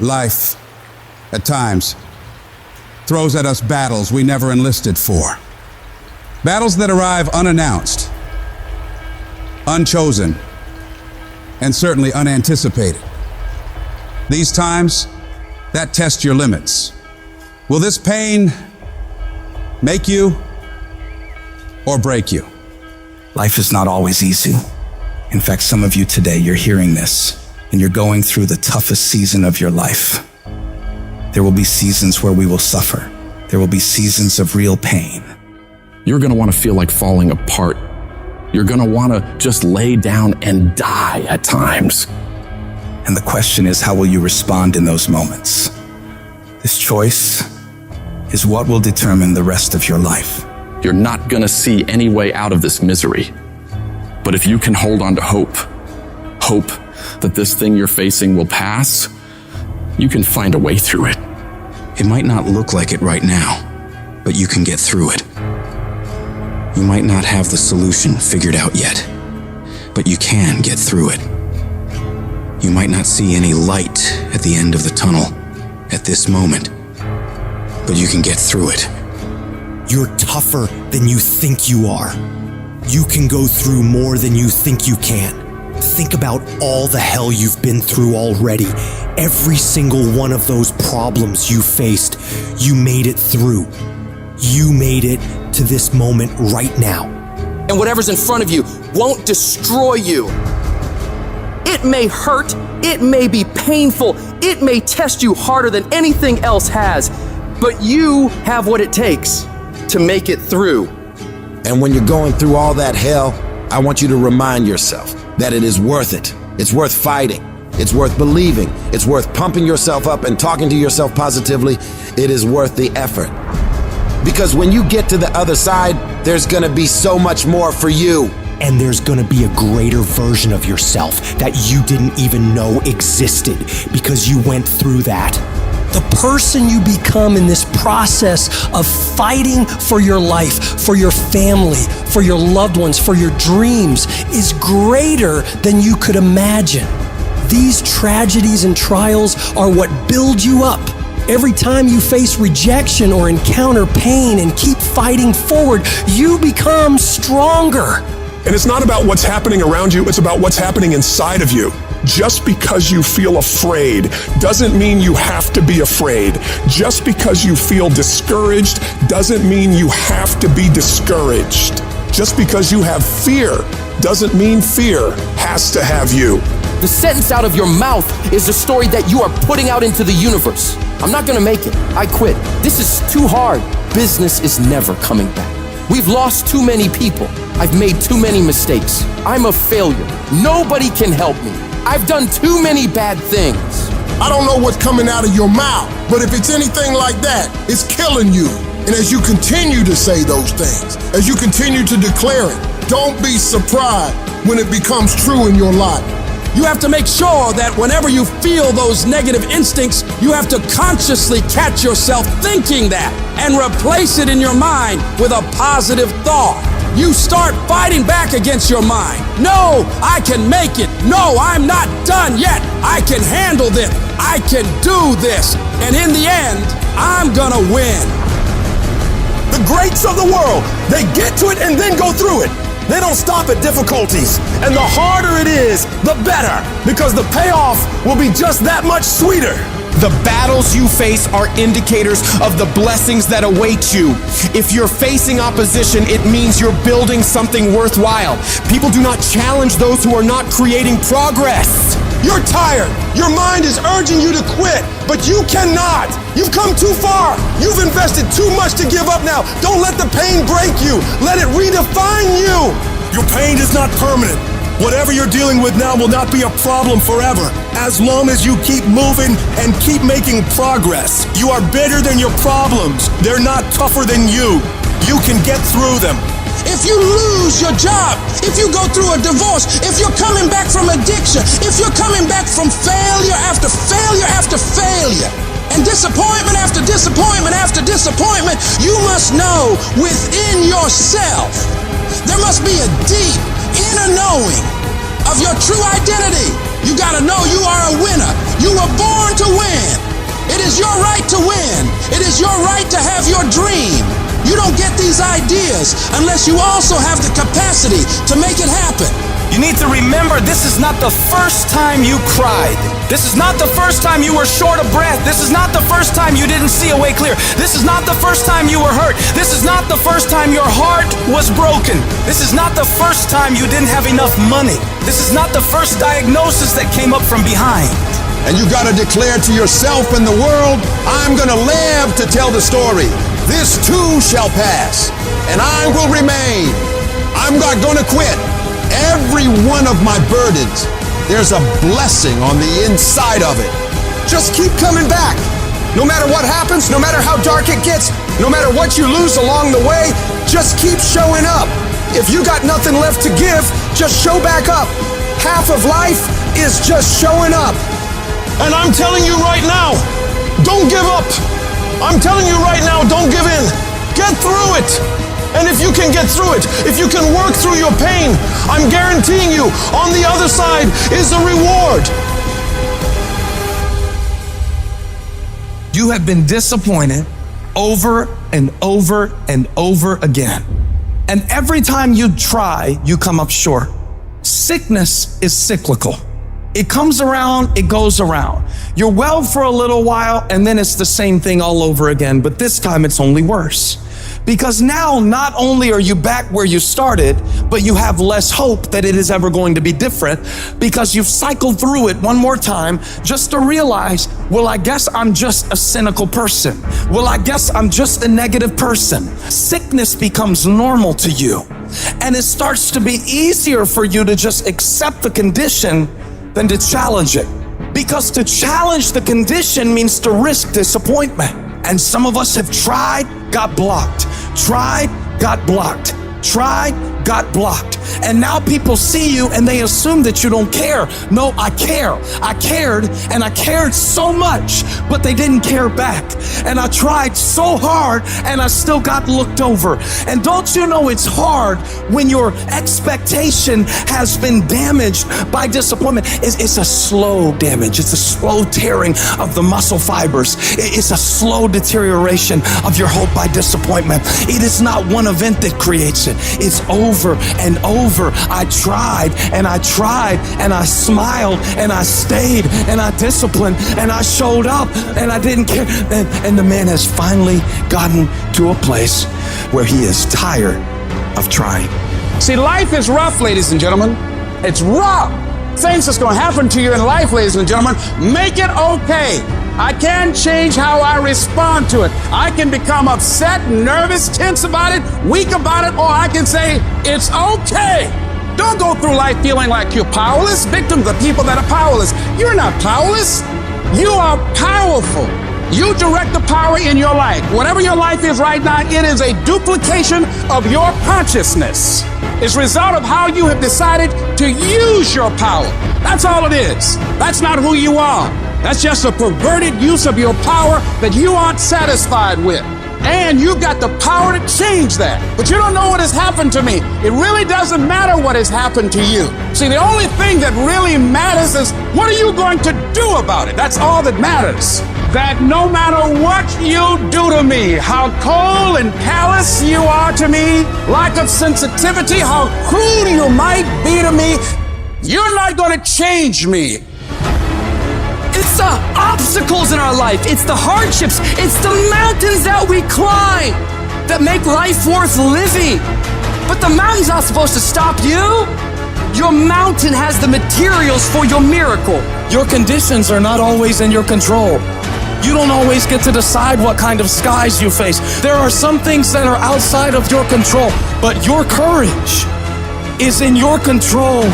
Life, at times, throws at us battles we never enlisted for. Battles that arrive unannounced, unchosen, and certainly unanticipated. These times, that test your limits. Will this pain make you or break you? Life is not always easy. In fact, some of you today, you're hearing this and you're going through the toughest season of your life. There will be seasons where we will suffer. There will be seasons of real pain. You're going to want to feel like falling apart. You're going to want to just lay down and die at times. And the question is, how will you respond in those moments? This choice is what will determine the rest of your life. You're not going to see any way out of this misery. But if you can hold on to hope that this thing you're facing will pass, you can find a way through it. It might not look like it right now, but you can get through it. You might not have the solution figured out yet, but you can get through it. You might not see any light at the end of the tunnel at this moment, but you can get through it. You're tougher than you think you are. You can go through more than you think you can. Think about all the hell you've been through already. Every single one of those problems you faced, you made it through. You made it to this moment right now. And whatever's in front of you won't destroy you. It may hurt, it may be painful, it may test you harder than anything else has, but you have what it takes to make it through. And when you're going through all that hell, I want you to remind yourself that it is worth it. It's worth fighting. It's worth believing. It's worth pumping yourself up and talking to yourself positively. It is worth the effort. Because when you get to the other side, there's gonna be so much more for you. And there's gonna be a greater version of yourself that you didn't even know existed because you went through that. The person you become in this process of fighting for your life, for your family, for your loved ones, for your dreams is greater than you could imagine. These tragedies and trials are what build you up. Every time you face rejection or encounter pain and keep fighting forward, you become stronger. And it's not about what's happening around you, it's about what's happening inside of you. Just because you feel afraid doesn't mean you have to be afraid. Just because you feel discouraged doesn't mean you have to be discouraged. Just because you have fear doesn't mean fear has to have you. The sentence out of your mouth is the story that you are putting out into the universe. I'm not gonna make it. I quit. This is too hard. Business is never coming back. We've lost too many people. I've made too many mistakes. I'm a failure. Nobody can help me. I've done too many bad things. I don't know what's coming out of your mouth, but if it's anything like that, it's killing you. And as you continue to say those things, as you continue to declare it, don't be surprised when it becomes true in your life. You have to make sure that whenever you feel those negative instincts, you have to consciously catch yourself thinking that and replace it in your mind with a positive thought. You start fighting back against your mind. No, I can make it. No, I'm not done yet. I can handle this. I can do this. And in the end, I'm gonna win. The greats of the world, they get to it and then go through it. They don't stop at difficulties. And the harder it is, the better, because the payoff will be just that much sweeter. The battles you face are indicators of the blessings that await you. If you're facing opposition, it means you're building something worthwhile. People do not challenge those who are not creating progress. You're tired. Your mind is urging you to quit, but you cannot. You've come too far. You've invested too much to give up now. Don't let the pain break you. Let it redefine you. Your pain is not permanent. Whatever you're dealing with now will not be a problem forever, as long as you keep moving and keep making progress. You are bigger than your problems. They're not tougher than you. You can get through them. If you lose your job, if you go through a divorce, if you're coming back from addiction, if you're coming back from failure after failure after failure, and disappointment after disappointment after disappointment, you must know within yourself, there must be a deep inner knowing of your true identity. You gotta know you are a winner. You were born to win. is your right to win. It is your right to have your dream. You don't get these ideas unless you also have the capacity to make it happen. You need to remember, this is not the first time you cried. This is not the first time you were short of breath. This is not the first time you didn't see a way clear. This is not the first time you were hurt. This is not the first time your heart was broken. This is not the first time you didn't have enough money. This is not the first diagnosis that came up from behind. And you got to declare to yourself and the world, I'm going to live to tell the story. This too shall pass, and I will remain. I'm not going to quit. Every one of my burdens, there's a blessing on the inside of it. Just keep coming back. No matter what happens, no matter how dark it gets, no matter what you lose along the way, just keep showing up. If you got nothing left to give, just show back up. Half of life is just showing up. And I'm telling you right now, don't give up. I'm telling you right now, don't give in. Get through it. And if you can get through it, if you can work through your pain, I'm guaranteeing you, on the other side is a reward. You have been disappointed over and over and over again. And every time you try, you come up short. Sickness is cyclical. It comes around, it goes around. You're well for a little while, and then it's the same thing all over again, but this time it's only worse. Because now not only are you back where you started, but you have less hope that it is ever going to be different because you've cycled through it one more time just to realize, well, I guess I'm just a cynical person. Well, I guess I'm just a negative person. Sickness becomes normal to you, and it starts to be easier for you to just accept the condition than to challenge it. Because to challenge the condition means to risk disappointment. And some of us have tried, got blocked. Tried, got blocked. Tried, got blocked. And now people see you and they assume that you don't care. No, I care. I cared, and I cared so much, but they didn't care back. And I tried so hard and I still got looked over. And don't you know it's hard when your expectation has been damaged by disappointment? It's a slow damage. It's a slow tearing of the muscle fibers. It's a slow deterioration of your hope by disappointment. It is not one event that creates it. It's over and over. I tried and I tried and I smiled and I stayed and I disciplined and I showed up and I didn't care. And the man has finally gotten to a place where he is tired of trying. See, life is rough, ladies and gentlemen. It's rough. Things that's going to happen to you in life, ladies and gentlemen, make it okay. I can change how I respond to it. I can become upset, nervous, tense about it, weak about it, or I can say, it's okay. Don't go through life feeling like you're powerless. Victims are people that are powerless. You're not powerless. You are powerful. You direct the power in your life. Whatever your life is right now, it is a duplication of your consciousness. It's a result of how you have decided to use your power. That's all it is. That's not who you are. That's just a perverted use of your power that you aren't satisfied with. And you've got the power to change that. But you don't know what has happened to me. It really doesn't matter what has happened to you. See, the only thing that really matters is what are you going to do about it? That's all that matters. That no matter what you do to me, how cold and callous you are to me, lack of sensitivity, how cruel you might be to me, you're not going to change me. It's the obstacles in our life. It's the hardships. It's the mountains that we climb that make life worth living. But the mountain's not supposed to stop you. Your mountain has the materials for your miracle. Your conditions are not always in your control. You don't always get to decide what kind of skies you face. There are some things that are outside of your control, but your courage is in your control.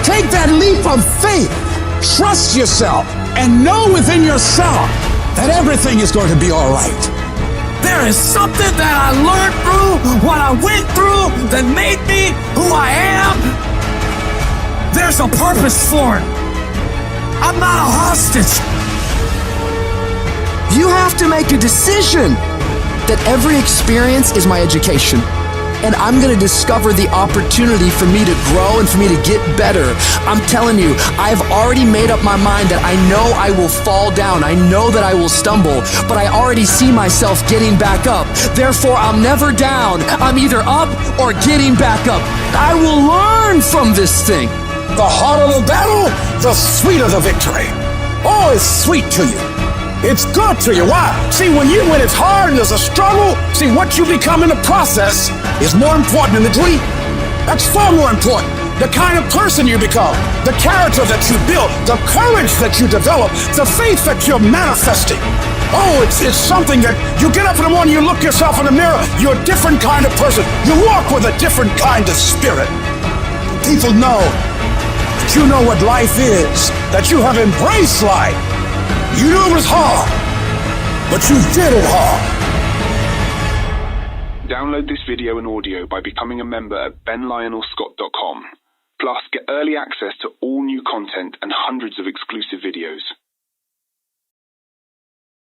Take that leap of faith. Trust yourself and know within yourself that everything is going to be all right. There is something that I learned through what I went through that made me who I am. There's a purpose for it. I'm not a hostage. You have to make a decision that every experience is my education. and I'm gonna discover the opportunity for me to grow and for me to get better. I'm telling you, I've already made up my mind that I know I will fall down. I know that I will stumble, but I already see myself getting back up. Therefore, I'm never down. I'm either up or getting back up. I will learn from this thing. The harder the battle, the sweeter the victory. Oh, it's sweet to you. It's good to you. Why? See, when it's hard and there's a struggle, see, what you become in the process is more important than the dream. That's far more important. The kind of person you become, the character that you build, the courage that you develop, the faith that you're manifesting. Oh, it's something that you get up in the morning, you look yourself in the mirror, you're a different kind of person. You walk with a different kind of spirit. People know that you know what life is, that you have embraced life. You knew it was hard, but you did it hard. Download this video and audio by becoming a member at benlionelscott.com. Plus, get early access to all new content and hundreds of exclusive videos.